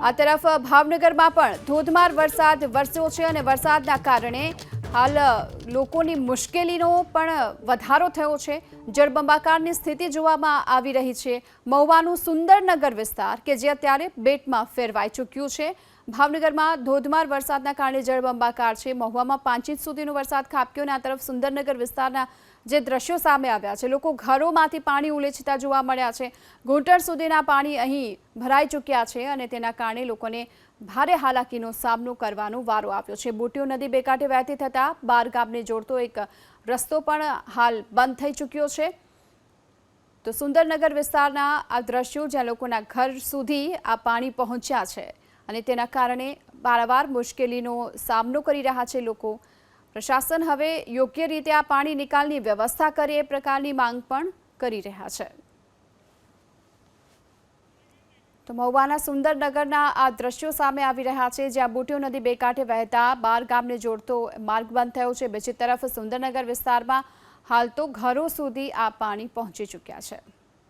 આ તરફ ભાવનગરમાં પણ ધોધમાર વરસાદ વરસ્યો છે અને વરસાદના કારણે હાલ લોકોની મુશ્કેલીનો પણ વધારો થયો છે। જળબંબાકારની સ્થિતિ જોવામાં આવી રહી છે। મહુવાનું સુંદરનગર વિસ્તાર કે જે અત્યારે બેટમાં ફેરવાઈ ચૂક્યું છે। ભાવનગરમાં ધોધમાર વરસાદના કારણે જળબંબાકાર છે। મહુવામાં 5 ઇંચ સુધીનો વરસાદ ખાબક્યો અને આ તરફ સુંદરનગર વિસ્તારના જે દ્રશ્યો સામે આવ્યા છે, લોકો ઘરોમાંથી પાણી ઉલેચતા જોવા મળ્યા છે। ઘૂંટણ સુધીના પાણી અહીં ભરાઈ ચૂક્યા છે અને તેના કારણે લોકોને ભારે હાલાકીનો સામનો કરવાનો વારો આવ્યો છે। બોટીઓ નદી બે કાંઠે વહેતી થતા બાર ગામને જોડતો એક રસ્તો પણ હાલ બંધ થઈ ચૂક્યો છે। તો સુંદરનગર વિસ્તારના આ દ્રશ્યો જ્યાં લોકોના ઘર સુધી આ પાણી પહોંચ્યા છે અને તેના કારણે વારંવાર મુશ્કેલીનો સામનો કરી રહ્યા છે લોકો। પ્રશાસન હવે યોગ્ય રીતે આ પાણી નિકાલની વ્યવસ્થા કરે એ પ્રકારની માંગ પણ કરી રહ્યા છે। તો મહુવાના સુંદરનગરના આ દ્રશ્યો સામે આવી રહ્યા છે જ્યાં બોટીઓ નદી બે કાંઠે વહેતા બાર ગામને જોડતો માર્ગ બંધ થયો છે। બીજી તરફ સુંદરનગર વિસ્તારમાં હાલ તો ઘરો સુધી આ પાણી પહોંચી ચૂક્યા છે।